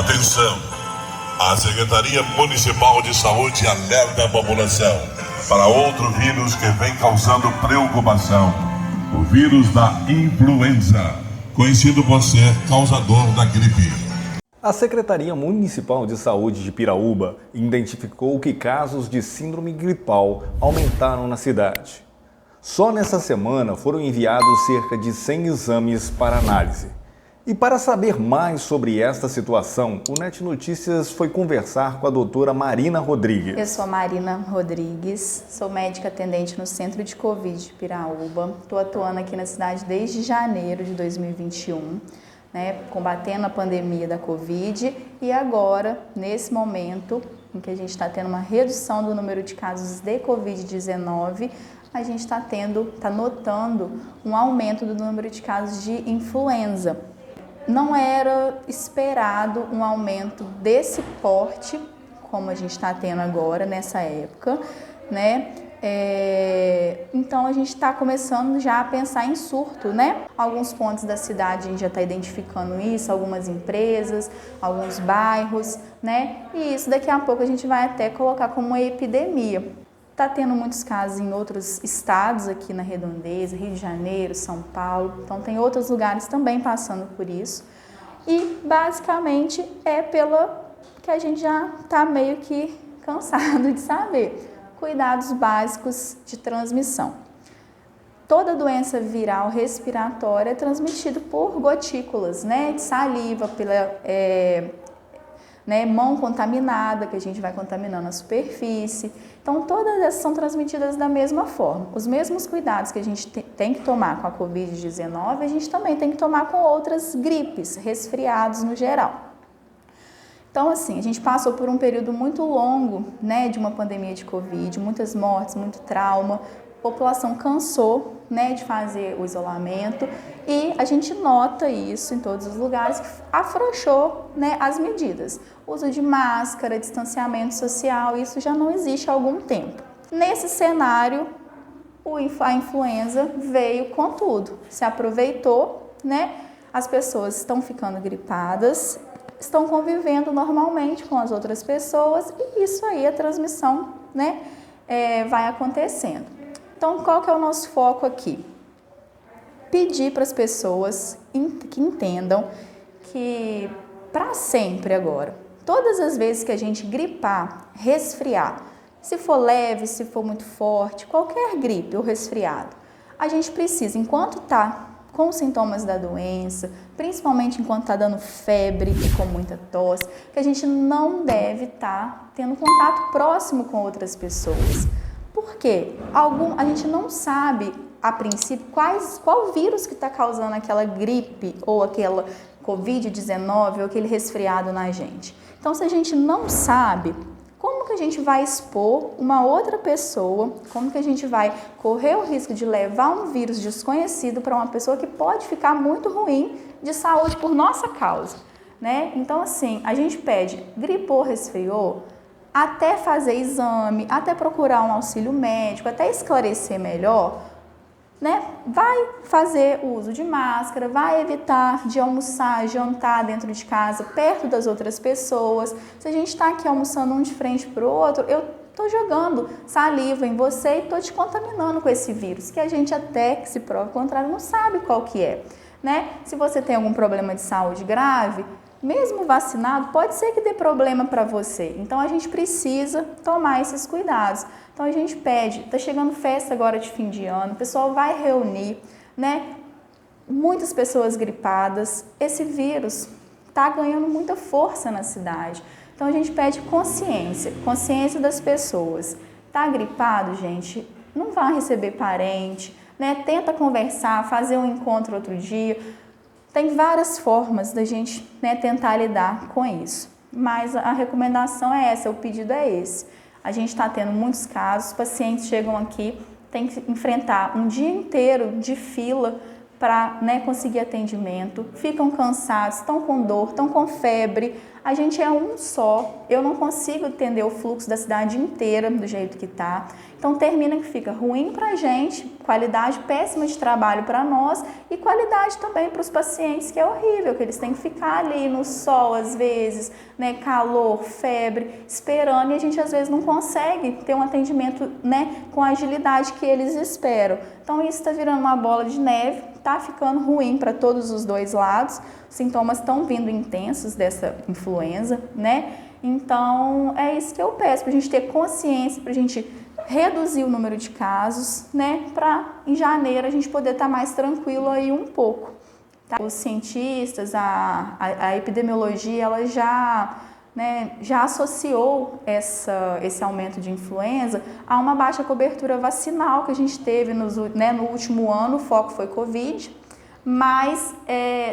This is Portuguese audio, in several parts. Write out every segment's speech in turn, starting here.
Atenção! A Secretaria Municipal de Saúde alerta a população para outro vírus que vem causando preocupação. O vírus da influenza, conhecido por ser causador da gripe. A Secretaria Municipal de Saúde de Piraúba identificou que casos de síndrome gripal aumentaram na cidade. Só nessa semana foram enviados cerca de 100 exames para análise. E para saber mais sobre esta situação, o NET Notícias foi conversar com a doutora Marina Rodrigues. Eu sou Marina Rodrigues, sou médica atendente no Centro de Covid de Piraúba. Estou atuando aqui na cidade desde janeiro de 2021, combatendo a pandemia da Covid. E agora, nesse momento em que a gente está tendo uma redução do número de casos de Covid-19, a gente está notando um aumento do número de casos de influenza. Não era esperado um aumento desse porte, como a gente está tendo agora, nessa época, Então, a gente está começando já a pensar em surto, Alguns pontos da cidade a gente já está identificando isso, algumas empresas, alguns bairros, E isso daqui a pouco a gente vai até colocar como uma epidemia. Está tendo muitos casos em outros estados aqui na Redondeza, Rio de Janeiro, São Paulo. Então, tem outros lugares também passando por isso. E, basicamente, é pela que a gente já está meio que cansado de saber. Cuidados básicos de transmissão. Toda doença viral respiratória é transmitida por gotículas, de saliva, pela mão contaminada, que a gente vai contaminando a superfície. Então, todas essas são transmitidas da mesma forma. Os mesmos cuidados que a gente tem que tomar com a Covid-19, a gente também tem que tomar com outras gripes, resfriados no geral. Então, assim, a gente passou por um período muito longo, de uma pandemia de Covid, muitas mortes, muito trauma. A população cansou, de fazer o isolamento e a gente nota isso em todos os lugares, que afrouxou, as medidas. Uso de máscara, distanciamento social, isso já não existe há algum tempo. Nesse cenário, a influenza veio com tudo, se aproveitou, As pessoas estão ficando gripadas, estão convivendo normalmente com as outras pessoas e isso aí, a transmissão, vai acontecendo. Então, qual que é o nosso foco aqui? Pedir para as pessoas que entendam que, para sempre agora, todas as vezes que a gente gripar, resfriar, se for leve, se for muito forte, qualquer gripe ou resfriado, a gente precisa, enquanto está com os sintomas da doença, principalmente enquanto está dando febre e com muita tosse, que a gente não deve estar tendo contato próximo com outras pessoas. Por quê? A gente não sabe, a princípio, qual vírus que está causando aquela gripe ou aquela Covid-19 ou aquele resfriado na gente. Então, se a gente não sabe, como que a gente vai expor uma outra pessoa, como que a gente vai correr o risco de levar um vírus desconhecido para uma pessoa que pode ficar muito ruim de saúde por nossa causa, Então, assim, a gente pede, gripou, resfriou, até fazer exame, até procurar um auxílio médico, até esclarecer melhor, Vai fazer o uso de máscara, vai evitar de almoçar, jantar dentro de casa, perto das outras pessoas. Se a gente está aqui almoçando um de frente para o outro, eu estou jogando saliva em você e estou te contaminando com esse vírus, que a gente até que se prove o contrário não sabe qual que é, Se você tem algum problema de saúde grave, mesmo vacinado, pode ser que dê problema para você. Então, a gente precisa tomar esses cuidados. Então, a gente pede, está chegando festa agora de fim de ano, o pessoal vai reunir, Muitas pessoas gripadas. Esse vírus está ganhando muita força na cidade. Então, a gente pede consciência das pessoas. Está gripado, gente? Não vá receber parente, Tenta conversar, fazer um encontro outro dia. Tem várias formas da gente tentar lidar com isso, mas a recomendação é essa, o pedido é esse. A gente está tendo muitos casos, os pacientes chegam aqui, tem que enfrentar um dia inteiro de fila para conseguir atendimento, ficam cansados, estão com dor, estão com febre, A gente é um só, eu não consigo entender o fluxo da cidade inteira do jeito que tá. Então termina que fica ruim pra gente, qualidade péssima de trabalho para nós e qualidade também para os pacientes, que é horrível, que eles têm que ficar ali no sol às vezes, né, calor, febre, esperando, e a gente às vezes não consegue ter um atendimento, né, com a agilidade que eles esperam. Então isso está virando uma bola de neve, tá ficando ruim para todos os dois lados, os sintomas estão vindo intensos dessa influenza, né? Então é isso que eu peço, para a gente ter consciência, para a gente reduzir o número de casos, né, para em janeiro a gente poder estar mais tranquilo aí um pouco. Tá? Os cientistas, a epidemiologia, ela já associou esse aumento de influenza a uma baixa cobertura vacinal que a gente teve no último ano, o foco foi Covid, mas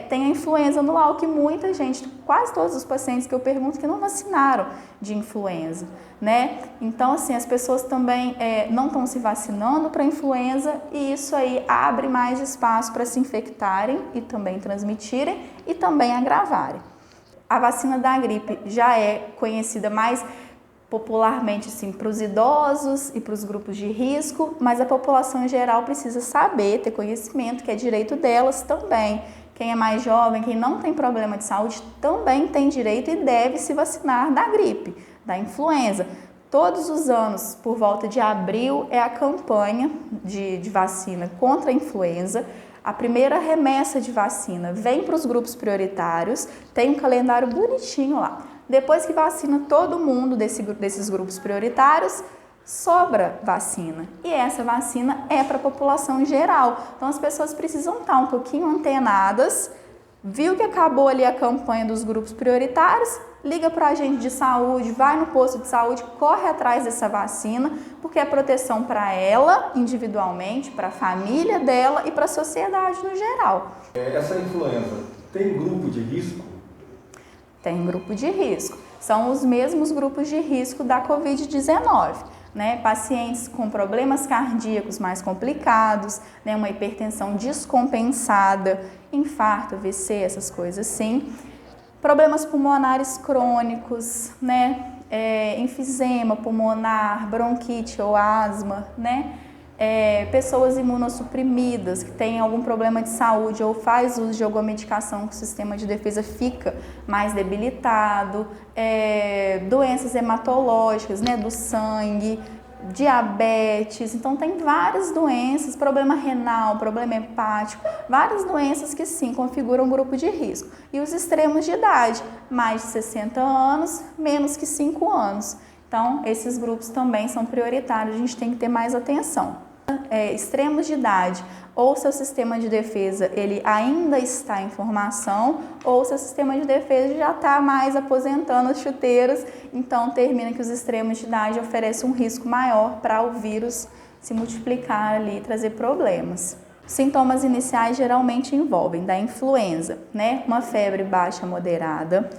tem a influenza anual que muita gente, quase todos os pacientes que eu pergunto que não vacinaram de influenza, né? Então, assim, as pessoas também não estão se vacinando para influenza e isso aí abre mais espaço para se infectarem e também transmitirem e também agravarem. A vacina da gripe já é conhecida mais popularmente assim, para os idosos e para os grupos de risco, mas a população em geral precisa saber, ter conhecimento, que é direito delas também. Quem é mais jovem, quem não tem problema de saúde, também tem direito e deve se vacinar da gripe, da influenza. Todos os anos, por volta de abril, é a campanha de vacina contra a influenza. A primeira remessa de vacina vem para os grupos prioritários, tem um calendário bonitinho lá. Depois que vacina todo mundo desses grupos prioritários, sobra vacina. E essa vacina é para a população em geral. Então as pessoas precisam estar um pouquinho antenadas, viu que acabou ali a campanha dos grupos prioritários, liga para a agente de saúde, vai no posto de saúde, corre atrás dessa vacina, porque é proteção para ela individualmente, para a família dela e para a sociedade no geral. Essa influenza tem grupo de risco? Tem grupo de risco. São os mesmos grupos de risco da Covid-19. Né? Pacientes com problemas cardíacos mais complicados, né? Uma hipertensão descompensada, infarto, AVC, essas coisas assim. Problemas pulmonares crônicos, né? Enfisema pulmonar, bronquite ou asma, né? Pessoas imunossuprimidas que têm algum problema de saúde ou faz uso de alguma medicação que o sistema de defesa fica mais debilitado, doenças hematológicas, né, do sangue, diabetes, então tem várias doenças, problema renal, problema hepático, várias doenças que sim configuram um grupo de risco. E os extremos de idade, mais de 60 anos, menos que 5 anos. Então, esses grupos também são prioritários, a gente tem que ter mais atenção. Extremos de idade, ou seu sistema de defesa ele ainda está em formação, ou seu sistema de defesa já está mais aposentando os chuteiros, então termina que os extremos de idade oferecem um risco maior para o vírus se multiplicar ali e trazer problemas. Sintomas iniciais geralmente envolvem da influenza, né? Uma febre baixa moderada,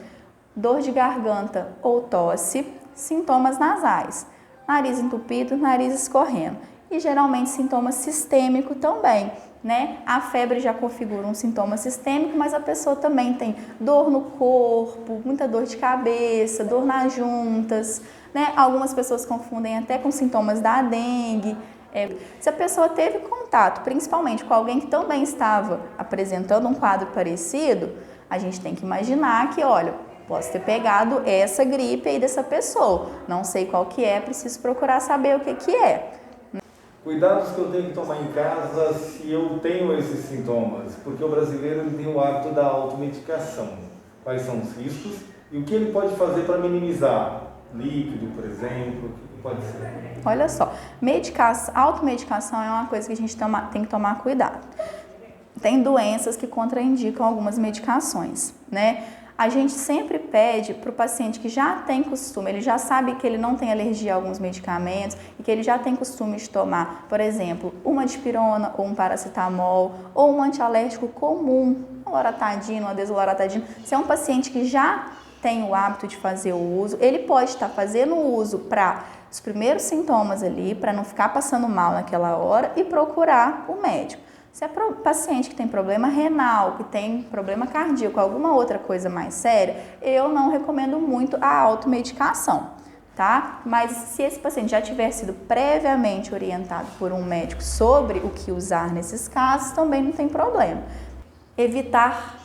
dor de garganta ou tosse, sintomas nasais, nariz entupido, nariz escorrendo. E geralmente sintoma sistêmico também, né? A febre já configura um sintoma sistêmico, mas a pessoa também tem dor no corpo, muita dor de cabeça, dor nas juntas, né? Algumas pessoas confundem até com sintomas da dengue. Se a pessoa teve contato, principalmente com alguém que também estava apresentando um quadro parecido, a gente tem que imaginar que, olha, posso ter pegado essa gripe aí dessa pessoa, não sei qual que é, preciso procurar saber o que é. Cuidados que eu tenho que tomar em casa se eu tenho esses sintomas, porque o brasileiro ele tem o hábito da automedicação. Quais são os riscos e o que ele pode fazer para minimizar? Líquido, por exemplo, o que pode ser? Olha só, automedicação é uma coisa que a gente tem que tomar cuidado. Tem doenças que contraindicam algumas medicações, né? A gente sempre pede para o paciente que já tem costume, ele já sabe que ele não tem alergia a alguns medicamentos e que ele já tem costume de tomar, por exemplo, uma dipirona ou um paracetamol ou um antialérgico comum, uma loratadina, uma desloratadina. Se é um paciente que já tem o hábito de fazer o uso, ele pode estar fazendo o uso para os primeiros sintomas ali, para não ficar passando mal naquela hora e procurar o médico. Se é paciente que tem problema renal, que tem problema cardíaco, alguma outra coisa mais séria, eu não recomendo muito a automedicação, tá? Mas se esse paciente já tiver sido previamente orientado por um médico sobre o que usar nesses casos, também não tem problema. Evitar,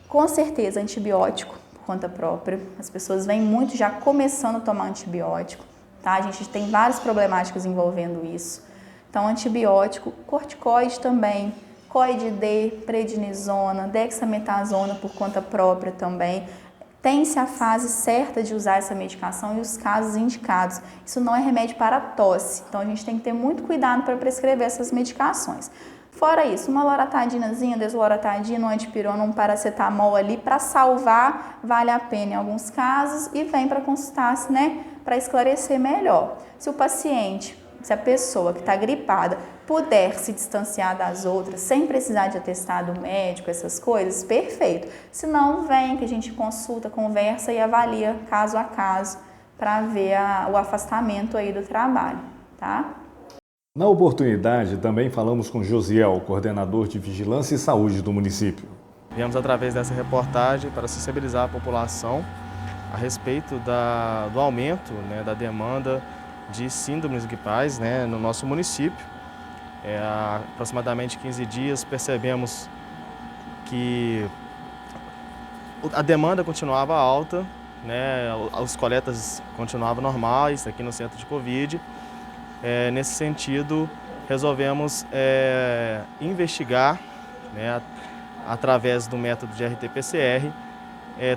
com certeza, antibiótico por conta própria. As pessoas vêm muito já começando a tomar antibiótico, tá? A gente tem várias problemáticas envolvendo isso. Então, antibiótico, corticoide também, coide D, prednisona, dexametasona por conta própria também. Tem-se a fase certa de usar essa medicação e os casos indicados. Isso não é remédio para tosse, então a gente tem que ter muito cuidado para prescrever essas medicações. Fora isso, uma loratadinazinha, desloratadina, um antipirona, um paracetamol ali para salvar, vale a pena em alguns casos e vem para consultar, né, para esclarecer melhor. Se a pessoa que está gripada puder se distanciar das outras sem precisar de atestado médico, essas coisas, perfeito. Se não, vem que a gente consulta, conversa e avalia caso a caso para ver o afastamento aí do trabalho, tá? Na oportunidade, também falamos com Josiel, coordenador de Vigilância e Saúde do município. Viemos através dessa reportagem para sensibilizar a população a respeito do aumento, né, da demanda de síndromes gripais, né, no nosso município. Há aproximadamente 15 dias percebemos que a demanda continuava alta, né, as coletas continuavam normais aqui no centro de Covid. Nesse sentido, resolvemos investigar, né, através do método de RT-PCR,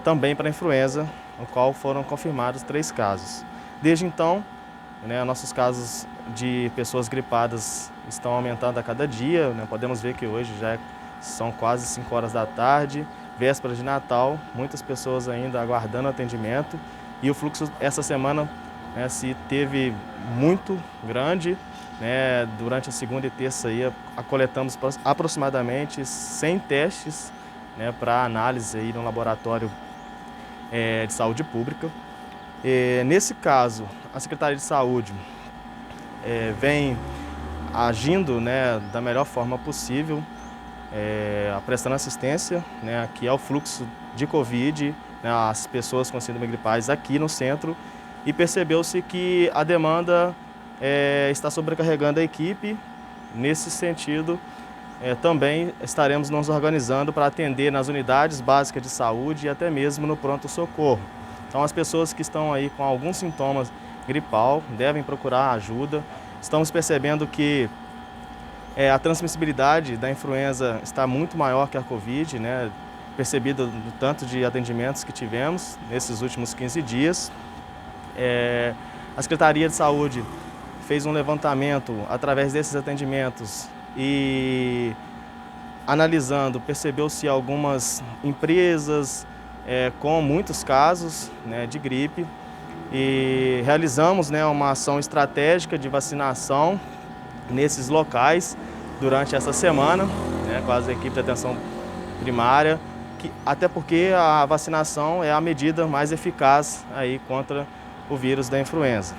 também para a influenza, no qual foram confirmados 3 casos. Desde então, né, nossos casos de pessoas gripadas estão aumentando a cada dia, né? Podemos ver que hoje já são quase 5 horas da tarde, véspera de Natal, muitas pessoas ainda aguardando atendimento e o fluxo essa semana, né, se teve muito grande, né? Durante a segunda e terça aí, coletamos aproximadamente 100 testes, né, para análise aí no laboratório de saúde pública. Nesse caso, a Secretaria de Saúde vem agindo, né, da melhor forma possível, prestando assistência, né, que é o fluxo de Covid, né, as pessoas com síndrome gripais aqui no centro, e percebeu-se que a demanda está sobrecarregando a equipe. Nesse sentido, também estaremos nos organizando para atender nas unidades básicas de saúde e até mesmo no pronto-socorro. Então, as pessoas que estão aí com alguns sintomas gripal devem procurar ajuda. Estamos percebendo que a transmissibilidade da influenza está muito maior que a Covid, né? Percebido no tanto de atendimentos que tivemos nesses últimos 15 dias. A Secretaria de Saúde fez um levantamento através desses atendimentos e, analisando, percebeu-se algumas empresas com muitos casos, né, de gripe, e realizamos, né, uma ação estratégica de vacinação nesses locais durante essa semana, né, com as equipes de atenção primária, até porque a vacinação é a medida mais eficaz aí contra o vírus da influenza.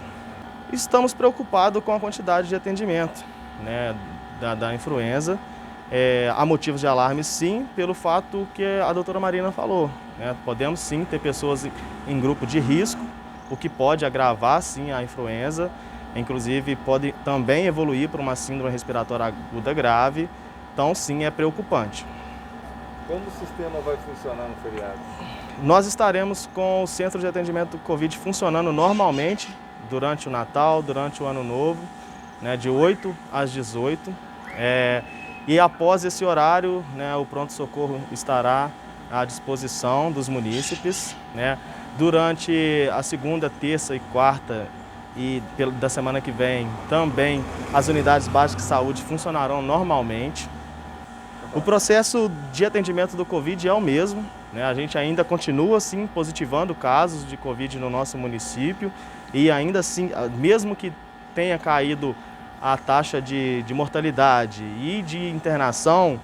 Estamos preocupados com a quantidade de atendimento, né, da influenza. Há motivos de alarme, sim, pelo fato que a doutora Marina falou, né? Podemos sim ter pessoas em grupo de risco, o que pode agravar sim a influenza, inclusive pode também evoluir para uma síndrome respiratória aguda grave, então sim é preocupante. Como o sistema vai funcionar no feriado? Nós estaremos com o Centro de Atendimento Covid funcionando normalmente durante o Natal, durante o Ano Novo, né, de 8 às 18. E após esse horário, né, o pronto-socorro estará à disposição dos munícipes, né? Durante a segunda, terça e quarta e da semana que vem, também as unidades básicas de saúde funcionarão normalmente. O processo de atendimento do Covid é o mesmo, né? A gente ainda continua assim positivando casos de Covid no nosso município e ainda assim, mesmo que tenha caído a taxa de mortalidade e de internação,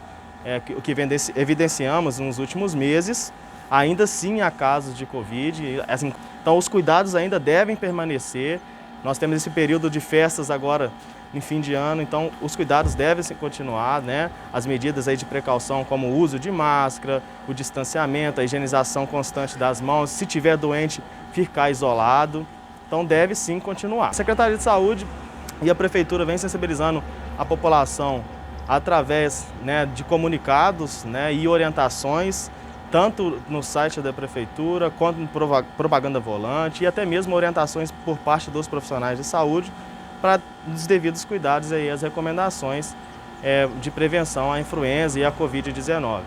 o que evidenciamos nos últimos meses, ainda assim há casos de Covid. Assim, então os cuidados ainda devem permanecer. Nós temos esse período de festas agora em fim de ano, então os cuidados devem se continuar, né? As medidas aí de precaução como o uso de máscara, o distanciamento, a higienização constante das mãos, se tiver doente, ficar isolado, então deve sim continuar. A Secretaria de Saúde e a Prefeitura vem sensibilizando a população através, né, de comunicados, né, e orientações, tanto no site da Prefeitura, quanto em propaganda volante e até mesmo orientações por parte dos profissionais de saúde para os devidos cuidados e as recomendações de prevenção à influenza e à Covid-19.